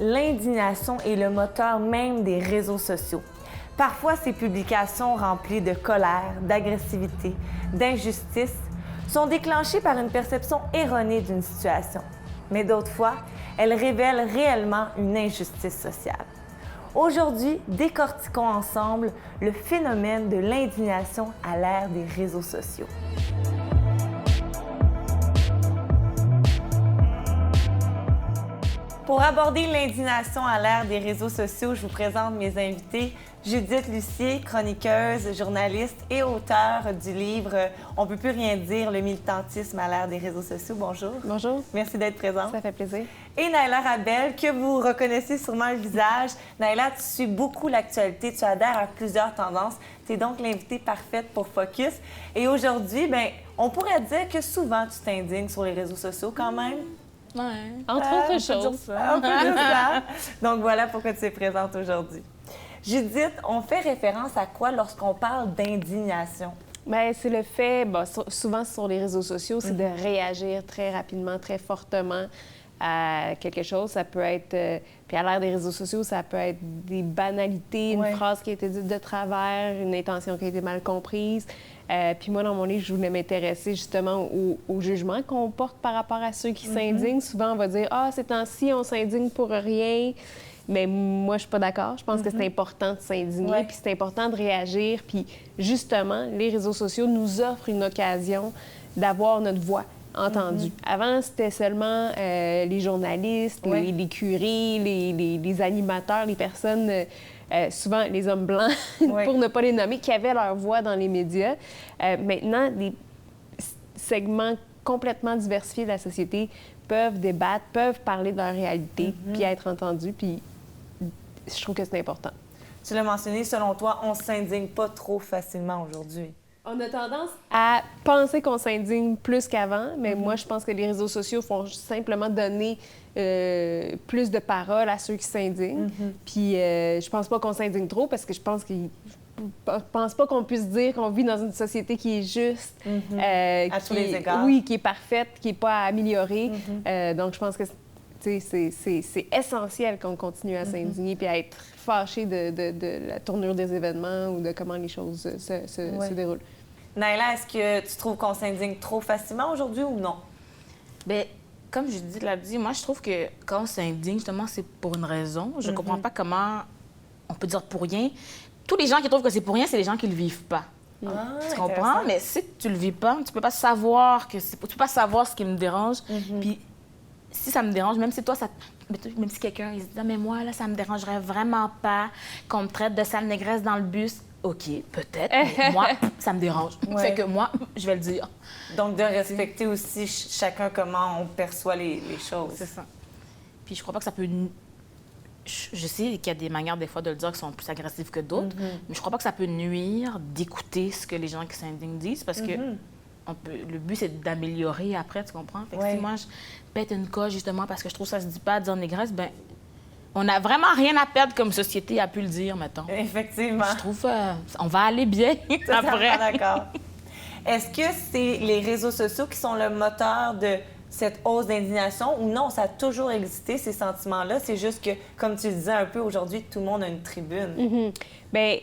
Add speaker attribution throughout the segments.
Speaker 1: l'indignation est le moteur même des réseaux sociaux. Parfois, ces publications remplies de colère, d'agressivité, d'injustice sont déclenchées par une perception erronée d'une situation. Mais d'autres fois, elles révèlent réellement une injustice sociale. Aujourd'hui, décortiquons ensemble le phénomène de l'indignation à l'ère des réseaux sociaux. Pour aborder l'indignation à l'ère des réseaux sociaux, je vous présente mes invités. Judith Lucier, chroniqueuse, journaliste et auteure du livre « On peut plus rien dire, le militantisme à l'ère des réseaux sociaux ». Bonjour.
Speaker 2: Bonjour.
Speaker 1: Merci d'être présente.
Speaker 2: Ça fait plaisir.
Speaker 1: Et Naila Rabel, que vous reconnaissez sûrement le visage. Naila, tu suis beaucoup l'actualité, tu adhères à plusieurs tendances. Tu es donc l'invitée parfaite pour Focus. Et aujourd'hui, on pourrait dire que souvent tu t'indignes sur les réseaux sociaux quand même.
Speaker 2: Ouais. Entre autres choses.
Speaker 1: Un peu de ça. Donc voilà pourquoi tu es présente aujourd'hui. Judith, on fait référence à quoi lorsqu'on parle d'indignation?
Speaker 2: Bien, c'est le fait, souvent sur les réseaux sociaux, c'est de réagir très rapidement, très fortement à quelque chose. Ça peut être, puis à l'ère des réseaux sociaux, ça peut être des banalités, une phrase qui a été dite de travers, une intention qui a été mal comprise. Puis moi, dans mon livre, je voulais m'intéresser justement au jugement qu'on porte par rapport à ceux qui s'indignent. Souvent, on va dire « Ah, ces temps-ci, on s'indigne pour rien ». Mais moi, je suis pas d'accord. Je pense que c'est important de s'indigner, puis c'est important de réagir. Puis justement, les réseaux sociaux nous offrent une occasion d'avoir notre voix entendue. Avant, c'était seulement les journalistes, les curés, les animateurs, les personnes... souvent les hommes blancs, pour ne pas les nommer, qui avaient leur voix dans les médias. Maintenant, des segments complètement diversifiés de la société peuvent débattre, peuvent parler de leur réalité, puis être entendus, puis je trouve que c'est important.
Speaker 1: Tu l'as mentionné, selon toi, on ne s'indigne pas trop facilement aujourd'hui.
Speaker 2: On a tendance à penser qu'on s'indigne plus qu'avant, mais moi, je pense que les réseaux sociaux font simplement donner plus de paroles à ceux qui s'indignent. Puis je pense pas qu'on s'indigne trop parce que je pense pas qu'on puisse dire qu'on vit dans une société qui est juste,
Speaker 1: à tous les égards.
Speaker 2: Oui, qui est parfaite, qui n'est pas à améliorer. Donc je pense que c'est essentiel qu'on continue à s'indigner puis à être fâché de la tournure des événements ou de comment les choses se déroulent.
Speaker 1: Naila, est-ce que tu trouves qu'on s'indigne trop facilement aujourd'hui ou non?
Speaker 3: Bien, comme Judith l'a dit, moi, je trouve que quand on s'indigne, justement, c'est pour une raison. Je ne comprends pas comment on peut dire pour rien. Tous les gens qui trouvent que c'est pour rien, c'est les gens qui ne le vivent pas. Tu comprends? Mais si tu le vis pas, tu peux pas savoir tu peux pas savoir ce qui me dérange. Puis si ça me dérange, même si toi, même si quelqu'un il se dit « Ah, mais moi, là, ça me dérangerait vraiment pas qu'on me traite de sale négresse dans le bus. » OK, peut-être, mais moi, ça me dérange. Fait que moi, je vais le dire.
Speaker 1: Donc, de respecter aussi chacun comment on perçoit les choses.
Speaker 3: C'est ça. Puis je crois pas que ça peut... Je sais qu'il y a des manières, des fois, de le dire qui sont plus agressives que d'autres, mais je crois pas que ça peut nuire d'écouter ce que les gens qui s'indignent disent, parce que le but, c'est d'améliorer après, tu comprends? Fait que si moi, je pète une coche, justement, parce que je trouve que ça se dit pas à dire négresse, bien... On n'a vraiment rien à perdre comme société à pu le dire, mettons.
Speaker 1: Effectivement.
Speaker 3: Je trouve on va aller bien après.
Speaker 1: D'accord. Est-ce que c'est les réseaux sociaux qui sont le moteur de cette hausse d'indignation ou non, ça a toujours existé, ces sentiments-là? C'est juste que, comme tu le disais un peu aujourd'hui, tout le monde a une tribune.
Speaker 2: Bien,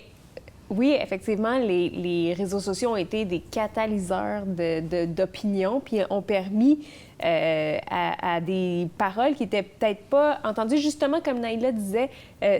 Speaker 2: oui, effectivement, les réseaux sociaux ont été des catalyseurs d'opinion, puis ont permis à des paroles qui n'étaient peut-être pas entendues. Justement, comme Naila disait,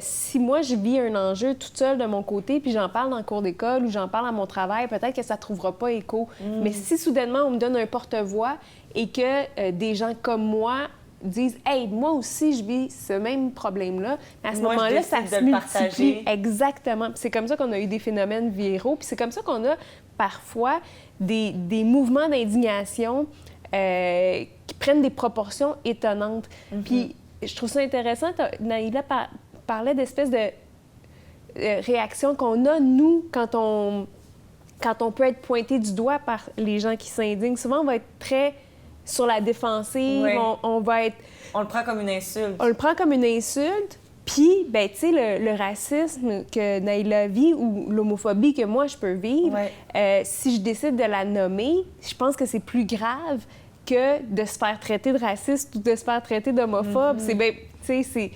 Speaker 2: si moi, je vis un enjeu toute seule de mon côté, puis j'en parle dans le cours d'école ou j'en parle à mon travail, peut-être que ça ne trouvera pas écho. Mais si soudainement, on me donne un porte-voix et que des gens comme moi disent « Hey, moi aussi, je vis ce même problème-là. » À ce moment-là, ça se multiplie. Exactement. Puis c'est comme ça qu'on a eu des phénomènes viraux. Puis c'est comme ça qu'on a parfois des mouvements d'indignation qui prennent des proportions étonnantes. Puis je trouve ça intéressant. Naila parlait d'espèces de réactions qu'on a, nous, quand on peut être pointé du doigt par les gens qui s'indignent. Souvent, on va être très sur la défensive. On va être...
Speaker 1: On le prend comme une insulte.
Speaker 2: On le prend comme une insulte. Puis, ben, tu sais, le racisme que Naila vit ou l'homophobie que moi, je peux vivre, si je décide de la nommer, je pense que c'est plus grave que de se faire traiter de raciste ou de se faire traiter d'homophobe. C'est, ben, tu sais,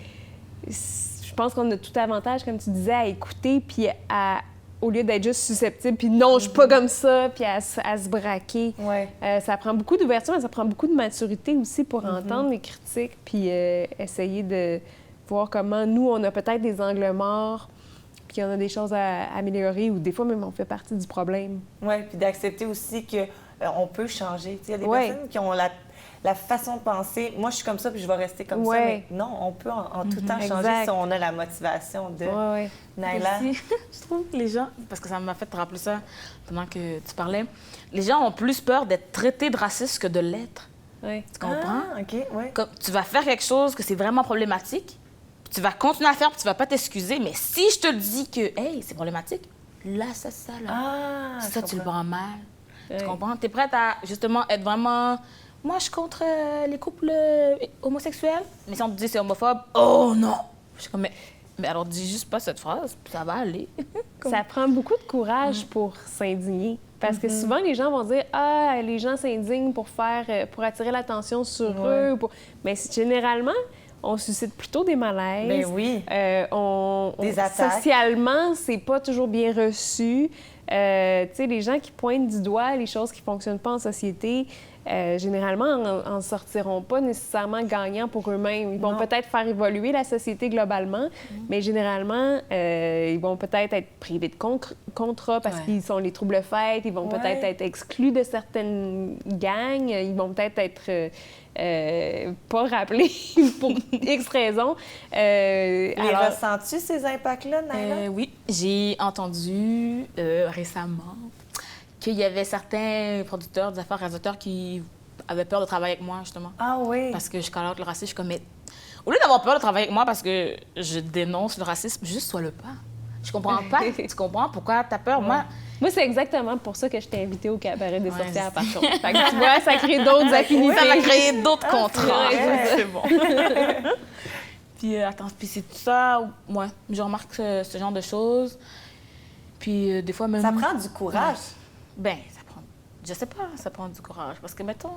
Speaker 2: je pense qu'on a tout avantage, comme tu disais, à écouter, puis au lieu d'être juste susceptible, puis non, je suis pas comme ça, puis à se braquer.
Speaker 1: Ouais.
Speaker 2: Ça prend beaucoup d'ouverture, mais ça prend beaucoup de maturité aussi pour entendre les critiques, puis essayer de voir comment nous, on a peut-être des angles morts, puis on a des choses à améliorer, ou des fois même on fait partie du problème.
Speaker 1: Oui, puis d'accepter aussi qu'on peut changer. Il y a des personnes qui ont la façon de penser. Moi, je suis comme ça, puis je vais rester comme ça. Mais non, on peut en tout temps changer si on a la motivation de... Naila?
Speaker 3: Je trouve que les gens, parce que ça m'a fait te rappeler ça pendant que tu parlais, les gens ont plus peur d'être traités de raciste que de l'être.
Speaker 2: Oui.
Speaker 3: Tu comprends?
Speaker 1: Ah, OK, oui.
Speaker 3: Comme tu vas faire quelque chose que c'est vraiment problématique, tu vas continuer à faire, puis tu vas pas t'excuser, mais si je te dis que, hey, c'est problématique, là, c'est ça, là.
Speaker 1: Ah,
Speaker 3: ça, tu le prends mal.
Speaker 2: Oui.
Speaker 3: Tu comprends? Tu es prête à, justement, être vraiment... Moi, je suis contre les couples homosexuels, mais si on te dit c'est homophobe, oh non! Je suis comme, mais alors dis juste pas cette phrase, puis ça va aller.
Speaker 2: Ça prend beaucoup de courage pour s'indigner. Parce que souvent, les gens vont dire « Ah, les gens s'indignent pour attirer l'attention sur eux. » Mais généralement, on suscite plutôt des malaises.
Speaker 1: Ben oui.
Speaker 2: Des attaques. Socialement, c'est pas toujours bien reçu. Tu sais, les gens qui pointent du doigt les choses qui fonctionnent pas en société, généralement, en sortiront pas nécessairement gagnants pour eux-mêmes. Ils vont peut-être faire évoluer la société globalement, mais généralement, ils vont peut-être être privés de contrats parce qu'ils sont les troubles-fêtes, ils vont peut-être être exclus de certaines gangs, ils vont peut-être être pas rappelés pour X raisons.
Speaker 1: Alors, ressens-tu ces impacts-là, Naila?
Speaker 3: Oui, j'ai entendu récemment qu'il y avait certains producteurs, des affaires, réalisateurs qui avaient peur de travailler avec moi, justement.
Speaker 1: Ah oui?
Speaker 3: Parce que je calote le racisme, je suis comme... Mais au lieu d'avoir peur de travailler avec moi parce que je dénonce le racisme, juste sois-le pas. Je comprends pas. Tu comprends pourquoi t'as peur? Moi,
Speaker 2: c'est exactement pour ça que je t'ai invitée au cabaret des sorcières à Pachon. Fait que tu vois, ça crée d'autres affinités.
Speaker 3: Ça va créer d'autres contrats.
Speaker 1: C'est
Speaker 3: bon. Puis, attends, puis c'est tout ça, ouais, je remarque ce genre de choses. Puis, des fois même...
Speaker 1: Ça prend du courage.
Speaker 3: Ben, ça prend... Je sais pas, ça prend du courage. Parce que, mettons...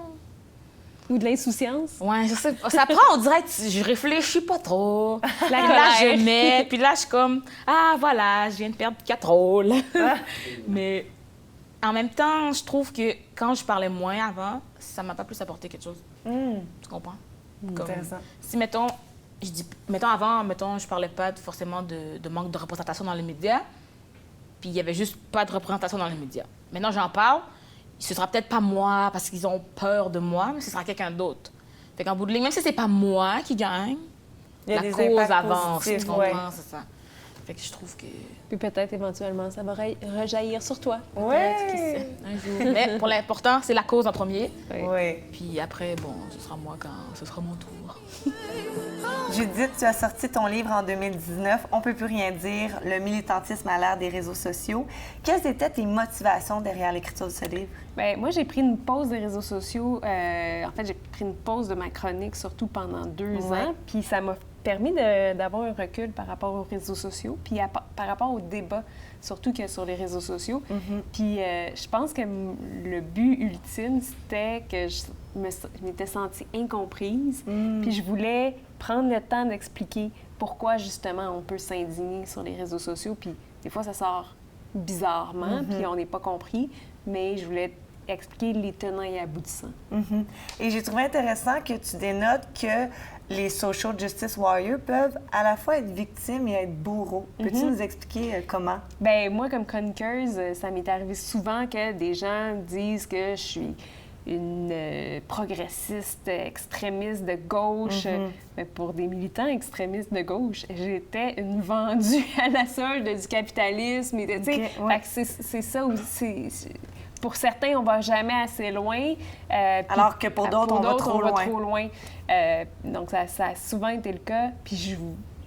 Speaker 2: Ou de l'insouciance.
Speaker 3: Ouais, je sais pas. Ça prend, on dirait, je réfléchis pas trop.
Speaker 2: La
Speaker 3: Là, je mets, puis là, je suis comme, ah, voilà, je viens de perdre 4 rôles. Mais en même temps, je trouve que quand je parlais moins avant, ça m'a pas plus apporté quelque chose. Tu comprends?
Speaker 1: Intéressant.
Speaker 3: Si, mettons, je parlais pas forcément de manque de représentation dans les médias, puis il y avait juste pas de représentation dans les médias. Maintenant, j'en parle, ce sera peut-être pas moi parce qu'ils ont peur de moi, mais ce sera quelqu'un d'autre. Fait qu'en bout de ligne, même si c'est pas moi qui gagne, la cause avance, tu comprends, c'est ça. Fait que je trouve que...
Speaker 2: Puis peut-être éventuellement, ça va rejaillir sur toi.
Speaker 1: Oui.
Speaker 3: Qui sait, un jour. Mais pour l'important, c'est la cause en premier.
Speaker 1: Oui.
Speaker 3: Puis après, bon, ce sera moi quand ce sera mon tour.
Speaker 1: Judith, tu as sorti ton livre en 2019, On peut plus rien dire, le militantisme à l'ère des réseaux sociaux. Quelles étaient tes motivations derrière l'écriture de ce livre?
Speaker 2: Bien, moi, j'ai pris une pause des réseaux sociaux. En fait, j'ai pris une pause de ma chronique, surtout pendant 2 ans. Puis ça m'a permis d'avoir un recul par rapport aux réseaux sociaux, puis par rapport au débat, surtout que sur les réseaux sociaux. Puis je pense que le but ultime, c'était que je m'étais sentie incomprise, puis je voulais prendre le temps d'expliquer pourquoi, justement, on peut s'indigner sur les réseaux sociaux, puis des fois, ça sort bizarrement, puis on n'est pas compris, mais je voulais expliquer les tenants et aboutissants.
Speaker 1: Et j'ai trouvé intéressant que tu dénotes que les social justice warriors peuvent à la fois être victimes et être bourreaux. Peux-tu nous expliquer comment?
Speaker 2: Bien, moi, comme chroniqueuse, ça m'est arrivé souvent que des gens disent que je suis une progressiste extrémiste de gauche. Mais pour des militants extrémistes de gauche, j'étais une vendue à la solde du capitalisme. Fait que c'est ça aussi. Pour certains, on va jamais assez loin.
Speaker 1: Alors que pour d'autres, on va trop loin.
Speaker 2: Donc, ça a souvent été le cas. Puis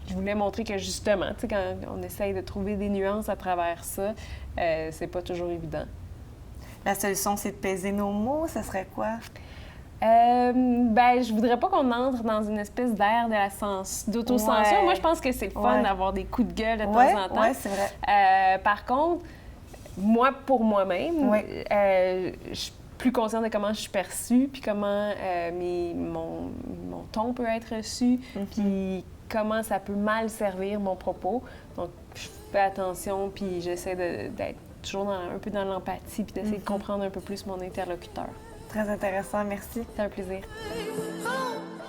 Speaker 2: je voulais montrer que, justement, tu sais, quand on essaye de trouver des nuances à travers ça, c'est pas toujours évident.
Speaker 1: La solution, c'est de peser nos mots. Ce serait quoi?
Speaker 2: Ben, je voudrais pas qu'on entre dans une espèce d'ère d'autocensure. Moi, je pense que c'est le fun d'avoir des coups de gueule de temps en temps.
Speaker 1: Oui, c'est vrai.
Speaker 2: Par contre, moi, pour moi-même, je suis plus consciente de comment je suis perçue, puis comment mon mon ton peut être reçu, puis comment ça peut mal servir mon propos. Donc, je fais attention, puis j'essaie d'être toujours un peu dans l'empathie, puis d'essayer de comprendre un peu plus mon interlocuteur.
Speaker 1: Très intéressant, merci.
Speaker 2: C'est un plaisir.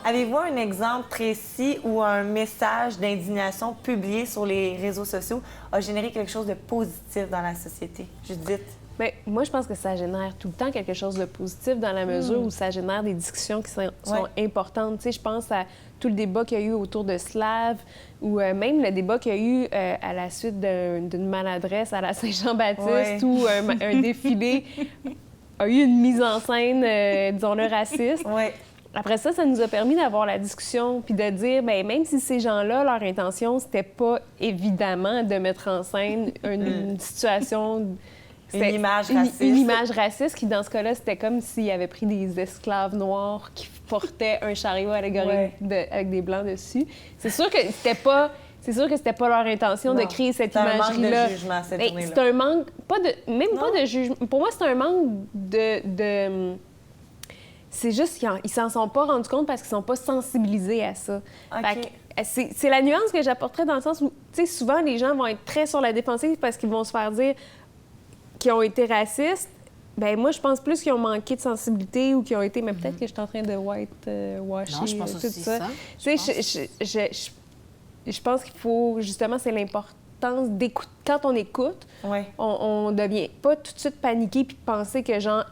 Speaker 1: Avez-vous un exemple précis où un message d'indignation publié sur les réseaux sociaux a généré quelque chose de positif dans la société? Judith?
Speaker 2: Bien, moi, je pense que ça génère tout le temps quelque chose de positif dans la mesure où ça génère des discussions qui sont importantes. Tu sais, je pense à tout le débat qu'il y a eu autour de Slav ou même le débat qu'il y a eu à la suite d'une maladresse à la Saint-Jean-Baptiste où un défilé a eu une mise en scène, disons-le, raciste. Après ça, ça nous a permis d'avoir la discussion puis de dire, bien, même si ces gens-là, leur intention, c'était pas évidemment de mettre en scène une situation...
Speaker 1: Une image raciste.
Speaker 2: Une image raciste qui, dans ce cas-là, c'était comme s'ils avaient pris des esclaves noirs qui portaient un chariot allégorique avec des blancs dessus. C'est sûr que c'était pas leur intention de créer cette imagerie-là.
Speaker 1: C'est un manque de jugement, cette journée-là.
Speaker 2: C'est un manque, pas de jugement. Pour moi, c'est un manque de c'est juste qu'ils s'en sont pas rendus compte parce qu'ils sont pas sensibilisés à ça. C'est la nuance que j'apporterais dans le sens où, tu sais, souvent, les gens vont être très sur la défensive parce qu'ils vont se faire dire qu'ils ont été racistes. Bien, moi, je pense plus qu'ils ont manqué de sensibilité ou qu'ils ont été... Mais peut-être que je suis en train de white-washer.
Speaker 3: Non, je pense aussi ça.
Speaker 2: Tu sais, je pense qu'il faut... Justement, c'est l'importance d'écouter. Quand on écoute, on devient pas tout de suite paniqué puis penser que genre,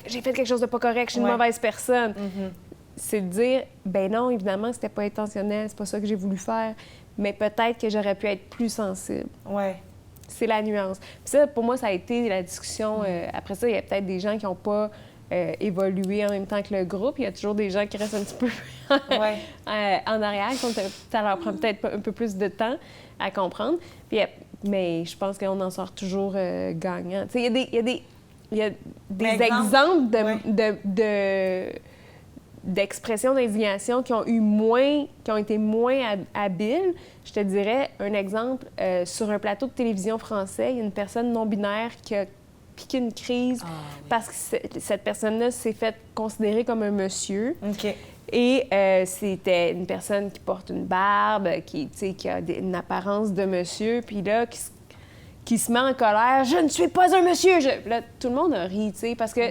Speaker 2: j'ai fait quelque chose de pas correct, je suis une mauvaise personne. C'est de dire, ben non, évidemment, c'était pas intentionnel, c'est pas ça que j'ai voulu faire, mais peut-être que j'aurais pu être plus sensible. C'est la nuance. Puis ça, pour moi, ça a été la discussion. Après ça, il y a peut-être des gens qui n'ont pas évolué en même temps que le groupe. Il y a toujours des gens qui restent un petit peu en arrière. Ça leur prend peut-être un peu plus de temps à comprendre. Puis, mais je pense qu'on en sort toujours gagnant. Tu sais, il y a des exemples d'expressions d'indignation qui ont été moins habiles. Je te dirais un exemple, sur un plateau de télévision français, il y a une personne non-binaire qui a piqué une crise parce que cette personne-là s'est faite considérer comme un monsieur. Et c'était une personne qui porte une barbe, qui a une apparence de monsieur, puis là, qui se met en colère. « Je ne suis pas un monsieur! » Là, tout le monde a ri, tu sais, parce que...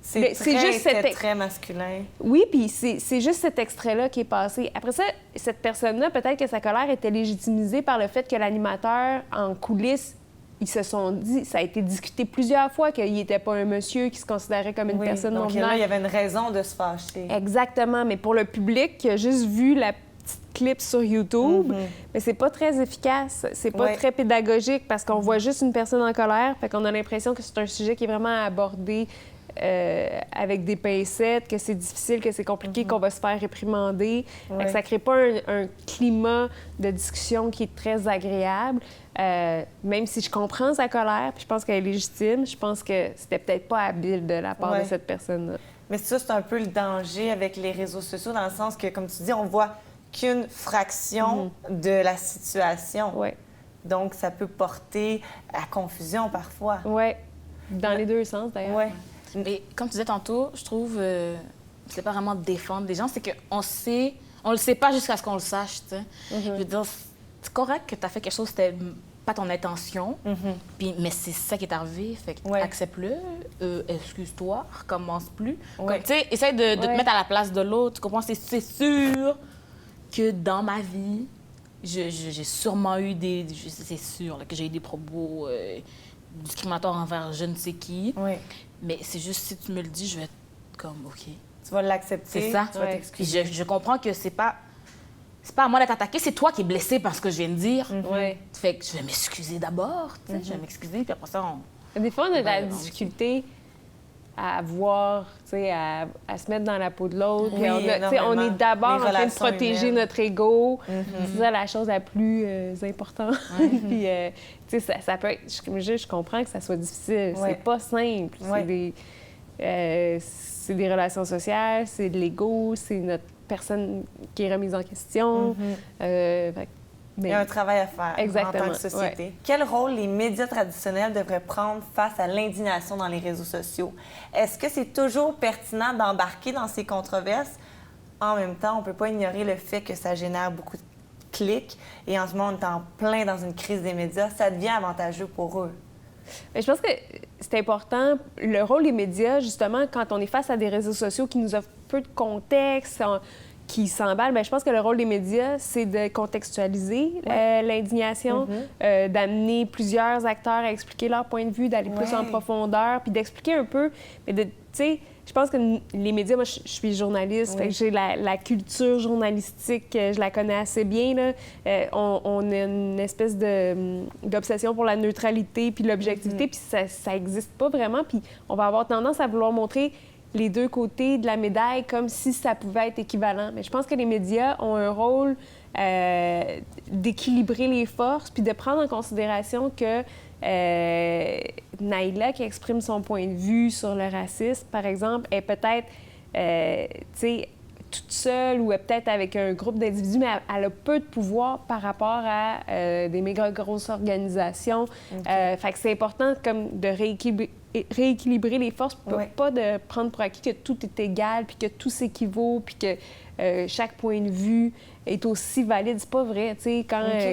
Speaker 1: C'est très masculin.
Speaker 2: Oui, puis c'est juste cet extrait-là qui est passé. Après ça, cette personne-là, peut-être que sa colère était légitimisée par le fait que l'animateur, en coulisses, ils se sont dit, ça a été discuté plusieurs fois qu'il n'était pas un monsieur qui se considérait comme une personne non-binaire.
Speaker 1: Là, il y avait une raison de se fâcher.
Speaker 2: Exactement, mais pour le public qui a juste vu la petite clip sur YouTube, mais c'est pas très efficace, c'est pas très pédagogique parce qu'on voit juste une personne en colère, fait qu'on a l'impression que c'est un sujet qui est vraiment abordé avec des pincettes, que c'est difficile, que c'est compliqué, qu'on va se faire réprimander. Que ça crée pas un climat de discussion qui est très agréable. Même si je comprends sa colère, puis je pense qu'elle est légitime, je pense que c'était peut-être pas habile de la part de cette personne-là.
Speaker 1: Mais ça, c'est un peu le danger avec les réseaux sociaux, dans le sens que, comme tu dis, on voit qu'une fraction de la situation. Donc, ça peut porter à confusion parfois.
Speaker 2: Dans les deux sens, d'ailleurs.
Speaker 3: Mais comme tu disais tantôt, je trouve c'est pas vraiment défendre les gens, c'est qu'on le sait pas jusqu'à ce qu'on le sache, tu sais. Je veux dire, c'est correct que tu as fait quelque chose, c'était pas ton intention, mais c'est ça qui est arrivé, fait que accepte-le, excuse-toi, recommence plus. Tu sais, essaye de te mettre à la place de l'autre, tu comprends? C'est sûr que dans ma vie, j'ai sûrement eu c'est sûr là, que j'ai eu des propos discriminatoires envers je ne sais qui. Mais c'est juste, si tu me le dis, je vais être comme, OK.
Speaker 1: Tu vas l'accepter.
Speaker 3: C'est ça.
Speaker 1: Tu vas t'excuser.
Speaker 3: Je comprends que c'est pas à moi d'être attaquée, c'est toi qui es blessé par ce que je viens de dire. Fait que je vais m'excuser d'abord, tu sais, je vais m'excuser, puis après ça,
Speaker 2: Des fois, on a de la difficulté à voir, tu sais, à se mettre dans la peau de l'autre. On est d'abord en train de protéger notre ego. C'est ça la chose la plus importante. Puis, tu sais, ça peut être... Je comprends que ça soit difficile. C'est pas simple. C'est des relations sociales, c'est de l'ego, c'est notre personne qui est remise en question.
Speaker 1: Il y a un travail à faire en tant que société. Quel rôle les médias traditionnels devraient prendre face à l'indignation dans les réseaux sociaux? Est-ce que c'est toujours pertinent d'embarquer dans ces controverses en même temps, on peut pas ignorer le fait que ça génère beaucoup de clics. Et en ce moment, on est en plein dans une crise des médias. Ça devient avantageux pour eux.
Speaker 2: Mais je pense que c'est important, le rôle des médias, justement, quand on est face à des réseaux sociaux qui nous offrent peu de contexte, qui s'emballent, bien, je pense que le rôle des médias, c'est de contextualiser l'indignation, d'amener plusieurs acteurs à expliquer leur point de vue, d'aller plus en profondeur, puis d'expliquer un peu, mais tu sais, je pense que les médias, moi, je suis journaliste, fait que j'ai la culture journalistique, je la connais assez bien. Là. On a une espèce d'obsession pour la neutralité puis l'objectivité, puis ça n'existe pas vraiment. Puis on va avoir tendance à vouloir montrer les deux côtés de la médaille comme si ça pouvait être équivalent. Mais je pense que les médias ont un rôle d'équilibrer les forces puis de prendre en considération que Naila, qui exprime son point de vue sur le racisme, par exemple, est peut-être, tu sais, toute seule ou peut-être avec un groupe d'individus, mais elle a peu de pouvoir par rapport à des méga grosses organisations. Fait que c'est important comme de rééquilibrer les forces, pas de prendre pour acquis que tout est égal, puis que tout s'équivaut, puis que chaque point de vue est aussi valide. C'est pas vrai.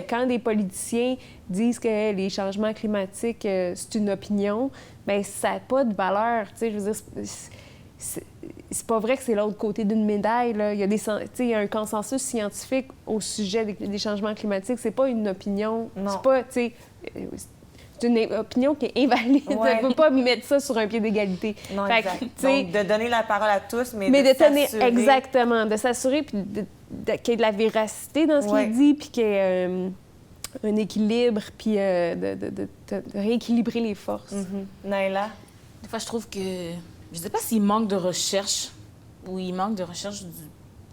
Speaker 2: Quand des politiciens disent que les changements climatiques, c'est une opinion, bien, ça n'a pas de valeur. Je veux dire, c'est pas vrai que c'est l'autre côté d'une médaille. Là. Il y a un consensus scientifique au sujet des changements climatiques. C'est pas une opinion.
Speaker 1: Non.
Speaker 2: C'est pas, c'est une opinion qui est invalide. On ne peut pas mettre ça sur un pied d'égalité.
Speaker 1: Non,
Speaker 2: fait
Speaker 1: exact.
Speaker 2: Que,
Speaker 1: donc, de donner la parole à tous, mais
Speaker 2: de tenir,
Speaker 1: s'assurer...
Speaker 2: exactement, de s'assurer puis qu'il y ait de la véracité dans ce qu'il dit, puis qu'il y ait un équilibre, puis de rééquilibrer les forces.
Speaker 1: Naila?
Speaker 3: Des fois, je trouve que... Je sais pas s'il manque de recherche ou il manque de recherche du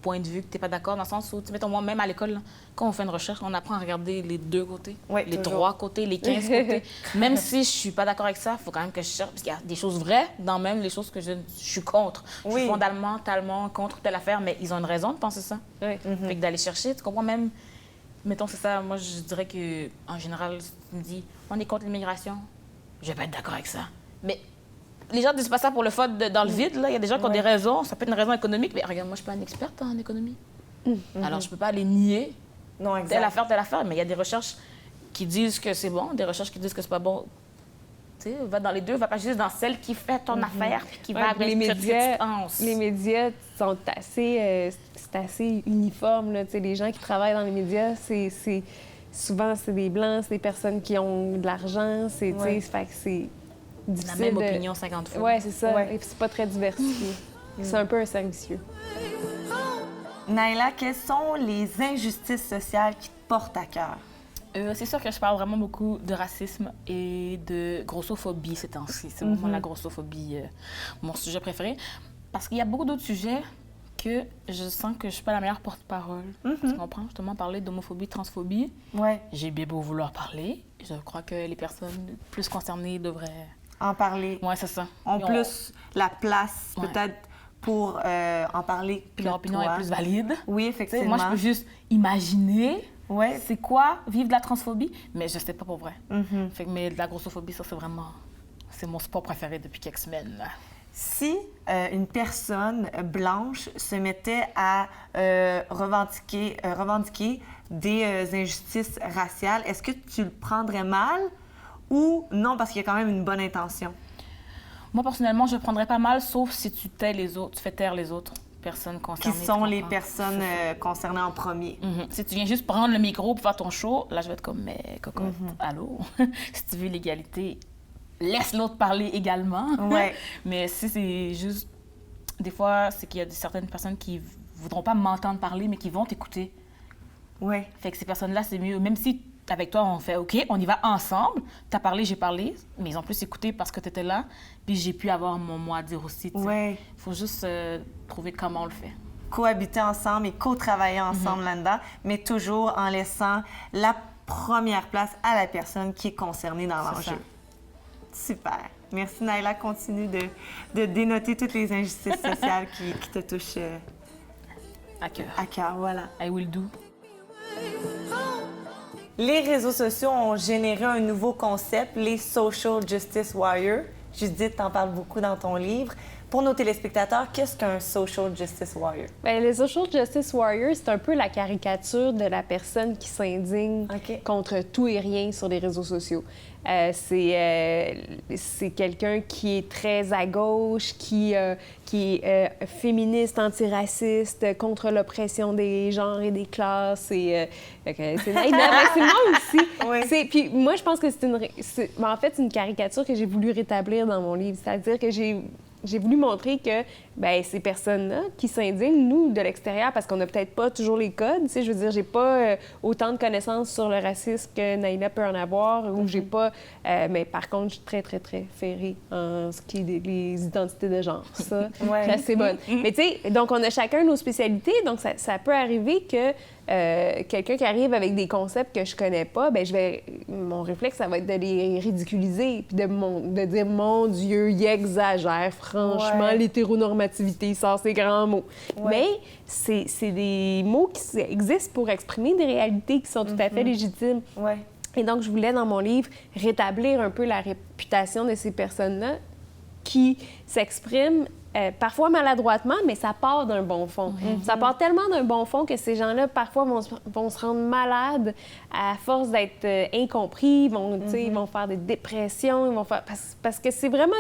Speaker 3: point de vue que tu n'es pas d'accord, dans le sens où, mettons, moi, même à l'école, là, quand on fait une recherche, on apprend à regarder les deux côtés, les trois côtés, les 15 côtés. Même si je suis pas d'accord avec ça, il faut quand même que je cherche, parce qu'il y a des choses vraies dans même les choses que je suis contre. Je suis fondamentalement contre telle affaire, mais ils ont une raison de penser ça. Fait que d'aller chercher, tu comprends, même, mettons, c'est ça, moi, je dirais que en général, tu me dis, on est contre l'immigration, je vais pas être d'accord avec ça. Mais les gens disent pas ça pour le fun dans le vide. Là. Il y a des gens qui ont des raisons. Ça peut être une raison économique. Mais regarde, moi, je suis pas une experte en économie. Alors, je peux pas les nier.
Speaker 1: Non, exact.
Speaker 3: Telle affaire. Mais il y a des recherches qui disent que c'est bon, des recherches qui disent que c'est pas bon. Tu sais, va dans les deux. Va pas juste dans celle qui fait ton affaire puis qui va avec
Speaker 2: les
Speaker 3: ce que tu penses.
Speaker 2: Les médias sont assez... c'est assez uniforme. Là. Les gens qui travaillent dans les médias, souvent, c'est des Blancs, c'est des personnes qui ont de l'argent. Fait que c'est...
Speaker 3: La même opinion 50 fois.
Speaker 2: Oui, c'est ça. Et c'est pas très diversifié. C'est un peu un cercle vicieux.
Speaker 1: Naila, quelles sont les injustices sociales qui te portent à cœur?
Speaker 3: C'est sûr que je parle vraiment beaucoup de racisme et de grossophobie ces temps-ci. C'est vraiment la grossophobie, mon sujet préféré. Parce qu'il y a beaucoup d'autres sujets que je sens que je suis pas la meilleure porte-parole. Tu comprends? Justement, parler d'homophobie, transphobie. J'ai bien beau vouloir parler. Je crois que les personnes plus concernées devraient...
Speaker 1: En parler.
Speaker 3: Oui, c'est ça.
Speaker 1: En plus, la place, peut-être, pour en parler.
Speaker 3: Puis leur opinion est plus valide.
Speaker 1: Oui, effectivement.
Speaker 3: Moi, je peux juste imaginer c'est quoi vivre de la transphobie, mais je sais pas pour vrai. Mais de la grossophobie, ça, c'est vraiment... C'est mon sport préféré depuis quelques semaines. Là.
Speaker 1: Si une personne blanche se mettait à revendiquer des injustices raciales, est-ce que tu le prendrais mal ou non, parce qu'il y a quand même une bonne intention?
Speaker 3: Moi, personnellement, je le prendrais pas mal, sauf si tu tais les autres, tu fais taire les autres personnes concernées.
Speaker 1: Qui sont les personnes concernées en premier.
Speaker 3: Si tu viens juste prendre le micro pour faire ton show, là, je vais être comme, mais cocotte, allô? Si tu veux l'égalité, laisse l'autre parler également. Mais si c'est juste... Des fois, c'est qu'il y a certaines personnes qui voudront pas m'entendre parler, mais qui vont t'écouter. Fait que ces personnes-là, c'est mieux. Même si avec toi, on fait OK, on y va ensemble. T'as parlé, j'ai parlé, mais ils ont plus écouté parce que t'étais là. Puis j'ai pu avoir mon mot à dire aussi. Il faut juste trouver comment on le fait.
Speaker 1: Cohabiter ensemble et co-travailler ensemble là-dedans, mais toujours en laissant la première place à la personne qui est concernée dans l'enjeu. Super. Merci, Naila. Continue de dénoter toutes les injustices sociales qui te touchent
Speaker 3: à cœur.
Speaker 1: À cœur, voilà.
Speaker 3: I will do.
Speaker 1: Les réseaux sociaux ont généré un nouveau concept, les Social Justice Warriors. Judith t'en parle beaucoup dans ton livre. Pour nos téléspectateurs, qu'est-ce qu'un social justice warrior?
Speaker 2: Bien, le social justice warrior, c'est un peu la caricature de la personne qui s'indigne contre tout et rien sur les réseaux sociaux. C'est quelqu'un qui est très à gauche, qui est féministe, antiraciste, contre l'oppression des genres et des classes. C'est moi aussi.
Speaker 1: Oui.
Speaker 2: Puis moi, je pense que c'est une caricature que j'ai voulu rétablir dans mon livre. C'est-à-dire que j'ai voulu montrer que ces personnes-là qui s'indignent, nous, de l'extérieur, parce qu'on n'a peut-être pas toujours les codes, tu sais, je veux dire, j'ai pas autant de connaissances sur le racisme que Naïla peut en avoir, ou j'ai pas... mais par contre, je suis très, très, très ferrée en ce qui est des identités de genre. Ça, je suis assez bonne. Mais tu sais, donc on a chacun nos spécialités, donc ça peut arriver que quelqu'un qui arrive avec des concepts que je connais pas, mon réflexe, ça va être de les ridiculiser, puis de dire, mon Dieu, il exagère, franchement, l'hétéronormativité, il sort ces grands mots. Mais c'est des mots qui existent pour exprimer des réalités qui sont tout à fait légitimes. Et donc, je voulais, dans mon livre, rétablir un peu la réputation de ces personnes-là qui s'expriment parfois maladroitement, mais ça part d'un bon fond. Ça part tellement d'un bon fond que ces gens-là, parfois, vont se rendre malades à force d'être incompris, ils vont faire des dépressions, parce que c'est vraiment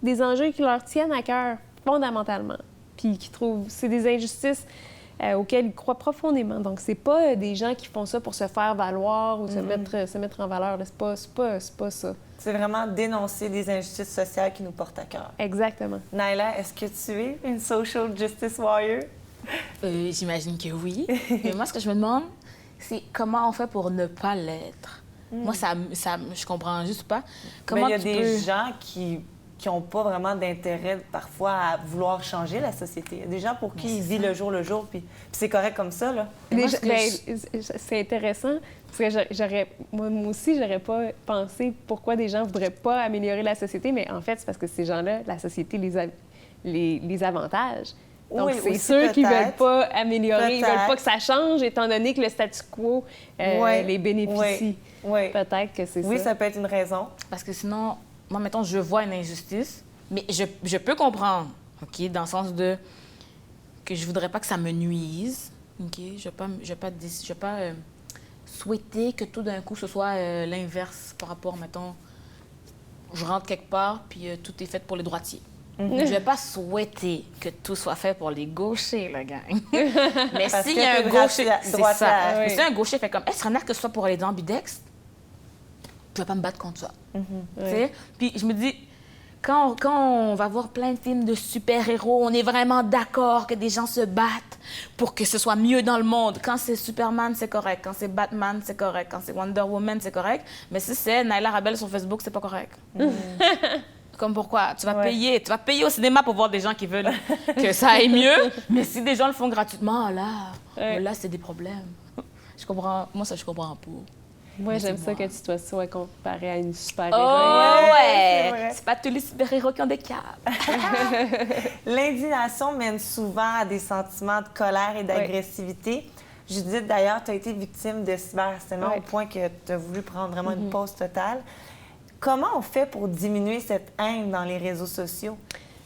Speaker 2: des enjeux qui leur tiennent à cœur, fondamentalement, puis qui trouvent... C'est des injustices auxquelles ils croient profondément. Donc, c'est pas des gens qui font ça pour se faire valoir ou se mettre en valeur. C'est pas ça.
Speaker 1: C'est vraiment dénoncer des injustices sociales qui nous portent à cœur.
Speaker 2: Exactement.
Speaker 1: Naïla, est-ce que tu es une social justice warrior?
Speaker 3: J'imagine que oui. Mais moi, ce que je me demande, c'est comment on fait pour ne pas l'être. Moi, je comprends juste pas. Comment
Speaker 1: il y a des gens qui n'ont pas vraiment d'intérêt parfois à vouloir changer la société. Il y a des gens pour qui ils vivent le jour, puis c'est correct comme ça, là.
Speaker 2: C'est intéressant, parce que moi aussi, j'aurais pas pensé pourquoi des gens voudraient pas améliorer la société, mais en fait, c'est parce que ces gens-là, la société les avantage. Donc, c'est sûr qu'ils veulent pas améliorer, ils veulent pas que ça change, étant donné que le statu quo les bénéficie. Peut-être que c'est ça.
Speaker 1: Oui, ça peut être une raison.
Speaker 3: Parce que sinon... Moi, mettons, je vois une injustice, mais je peux comprendre, OK, dans le sens de que je voudrais pas que ça me nuise, OK? Je vais pas souhaiter que tout d'un coup, ce soit l'inverse par rapport, mettons, je rentre quelque part, puis tout est fait pour les droitiers. Je vais pas souhaiter que tout soit fait pour les gauchers, la gang. Mais s'il y a un gaucher... C'est ça. Mais si un gaucher fait comme, est-ce que ce soit pour les ambidextres? Je vais pas me battre contre ça. Puis je me dis, quand on va voir plein de films de super-héros, on est vraiment d'accord que des gens se battent pour que ce soit mieux dans le monde. Quand c'est Superman, c'est correct. Quand c'est Batman, c'est correct. Quand c'est Wonder Woman, c'est correct. Mais si c'est Naïla Rabel sur Facebook, c'est pas correct. Comme pourquoi? Tu vas payer au cinéma pour voir des gens qui veulent que ça aille mieux. Mais si des gens le font gratuitement, là c'est des problèmes. Je comprends pas.
Speaker 2: Moi, j'aime ça que tu sois comparé à une super-héroïne.
Speaker 3: Oh, ouais! C'est pas tous les super-héros qui ont des capes.
Speaker 1: L'indignation mène souvent à des sentiments de colère et d'agressivité. Judith, d'ailleurs, tu as été victime de cyberharcèlement au point que tu as voulu prendre vraiment une pause totale. Comment on fait pour diminuer cette haine dans les réseaux sociaux?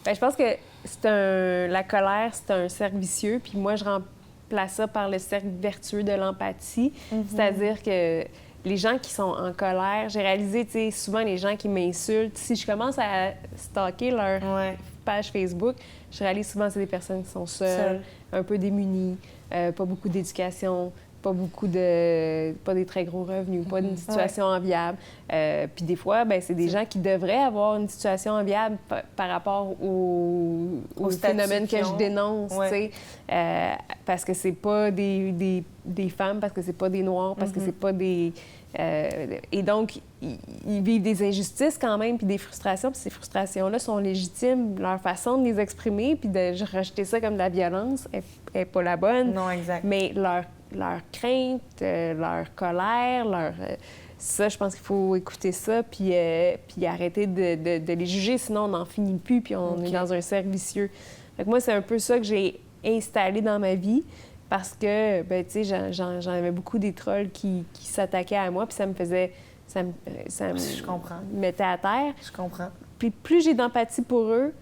Speaker 2: Bien, je pense que la colère, c'est un cercle vicieux. Puis moi, je remplace ça par le cercle vertueux de l'empathie. C'est-à-dire que les gens qui sont en colère, j'ai réalisé, tu sais, souvent les gens qui m'insultent, si je commence à stalker leur page Facebook, je réalise souvent que c'est des personnes qui sont seules, un peu démunies, pas beaucoup d'éducation, pas des très gros revenus, pas d'une situation enviable. Puis des fois, c'est des gens qui devraient avoir une situation enviable par rapport au phénomène que je dénonce, tu sais. Parce que c'est pas des femmes, parce que c'est pas des Noirs, parce que c'est pas des... et donc, ils vivent des injustices quand même, puis des frustrations, puis ces frustrations-là sont légitimes. Leur façon de les exprimer, puis de rejeter ça comme de la violence, est pas la bonne.
Speaker 1: Non, exact.
Speaker 2: Mais leur crainte, leur colère, ça, je pense qu'il faut écouter ça, puis arrêter de les juger, sinon on n'en finit plus, puis on est dans un cercle vicieux. Fait que moi, c'est un peu ça que j'ai installé dans ma vie, parce que, tu sais, j'en avais beaucoup des trolls qui s'attaquaient à moi, puis ça me faisait... Ça me
Speaker 1: Je comprends.
Speaker 2: mettait à terre.
Speaker 1: Je comprends.
Speaker 2: Puis plus j'ai d'empathie pour eux,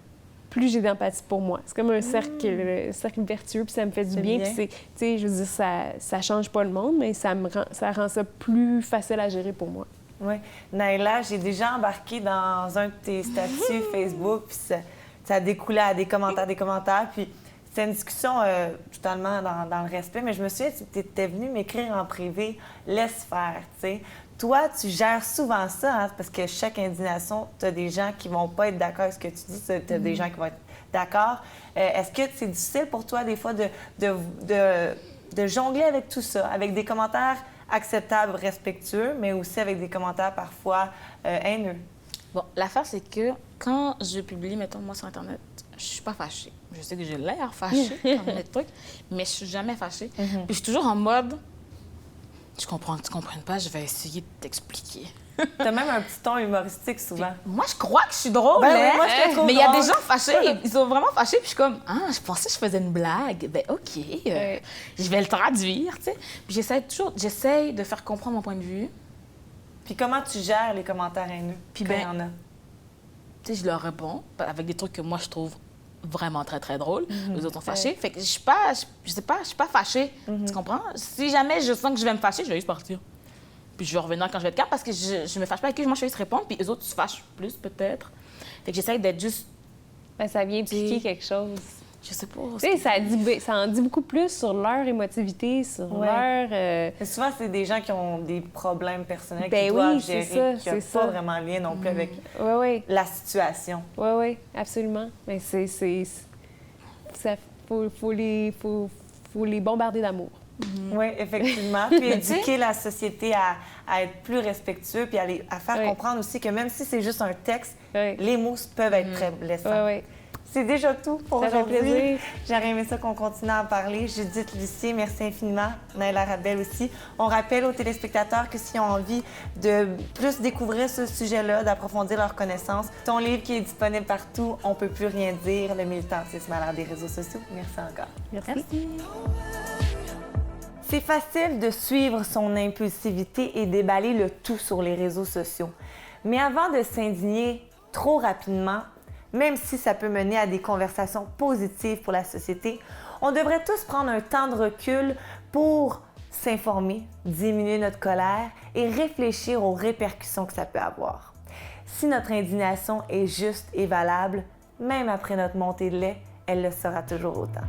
Speaker 2: plus j'ai d'empathie pour moi. C'est comme un cercle vertueux, puis ça me fait du bien. Puis tu sais, je veux dire, ça change pas le monde, mais ça rend ça plus facile à gérer pour moi.
Speaker 1: Oui. Naila, j'ai déjà embarqué dans un de tes statuts Facebook, puis ça découlait à des commentaires, puis c'était une discussion totalement dans le respect, mais je me souviens, tu étais venue m'écrire en privé, laisse faire, tu sais. Toi, tu gères souvent ça, hein, parce que chaque indignation, tu as des gens qui vont pas être d'accord avec ce que tu dis, tu as des gens qui vont être d'accord. Est-ce que c'est difficile pour toi, des fois, de jongler avec tout ça, avec des commentaires acceptables, respectueux, mais aussi avec des commentaires parfois haineux?
Speaker 3: Bon, l'affaire, c'est que quand je publie, mettons, moi, sur Internet, je suis pas fâchée. Je sais que j'ai l'air fâchée comme des trucs, mais je suis jamais fâchée. Puis je suis toujours en mode, tu comprends que tu comprennes pas, je vais essayer de t'expliquer.
Speaker 1: T'as même un petit ton humoristique souvent.
Speaker 3: Puis, moi, je crois que je suis drôle,
Speaker 1: Ben
Speaker 3: hein?
Speaker 1: oui, moi, je te trouve
Speaker 3: Mais il y a des
Speaker 1: drôle.
Speaker 3: gens fâchés, ils sont vraiment fâchés, puis je suis comme, ah, je pensais que je faisais une blague. Ben OK, je vais le traduire, tu sais. Puis j'essaie de faire comprendre mon point de vue.
Speaker 1: Puis comment tu gères les commentaires haineux?
Speaker 3: Puis
Speaker 1: quand
Speaker 3: ben,
Speaker 1: il y en a?
Speaker 3: Tu sais, je leur réponds avec des trucs que moi, je trouve vraiment très, très drôles. Les autres sont fâchés. Fait que je suis pas fâchée. Tu comprends? Si jamais je sens que je vais me fâcher, je vais juste partir. Puis je vais revenir quand je vais être calme parce que je me fâche pas avec eux. Moi, je vais juste répondre. Puis les autres se fâchent plus, peut-être. Fait que j'essaie d'être juste...
Speaker 2: Ben, ça vient piquer quelque chose.
Speaker 3: Je sais pas.
Speaker 2: Tu sais, ça en dit beaucoup plus sur leur émotivité, sur leur...
Speaker 1: Mais souvent, c'est des gens qui ont des problèmes personnels
Speaker 2: Ben
Speaker 1: qui doivent
Speaker 2: oui,
Speaker 1: gérer,
Speaker 2: c'est
Speaker 1: qui n'ont
Speaker 2: ça.
Speaker 1: pas vraiment lien non plus avec
Speaker 2: Oui.
Speaker 1: la situation.
Speaker 2: Oui, absolument. Mais faut les bombarder d'amour.
Speaker 1: Oui, effectivement. Puis éduquer la société à être plus respectueux, puis à faire comprendre aussi que même si c'est juste un texte, les mots peuvent être très blessants.
Speaker 2: Oui.
Speaker 1: C'est déjà tout pour
Speaker 2: Ça fait
Speaker 1: aujourd'hui.
Speaker 2: plaisir.
Speaker 1: J'aurais aimé ça qu'on continue à en parler. Judith Lucier, merci infiniment. Naila Rabel aussi. On rappelle aux téléspectateurs que s'ils ont envie de plus découvrir ce sujet-là, d'approfondir leurs connaissances, ton livre qui est disponible partout, On peut plus rien dire, le militantisme à l'ère des réseaux sociaux. Merci encore.
Speaker 2: Merci.
Speaker 1: C'est facile de suivre son impulsivité et déballer le tout sur les réseaux sociaux. Mais avant de s'indigner trop rapidement, même si ça peut mener à des conversations positives pour la société, on devrait tous prendre un temps de recul pour s'informer, diminuer notre colère et réfléchir aux répercussions que ça peut avoir. Si notre indignation est juste et valable, même après notre montée de lait, elle le sera toujours autant.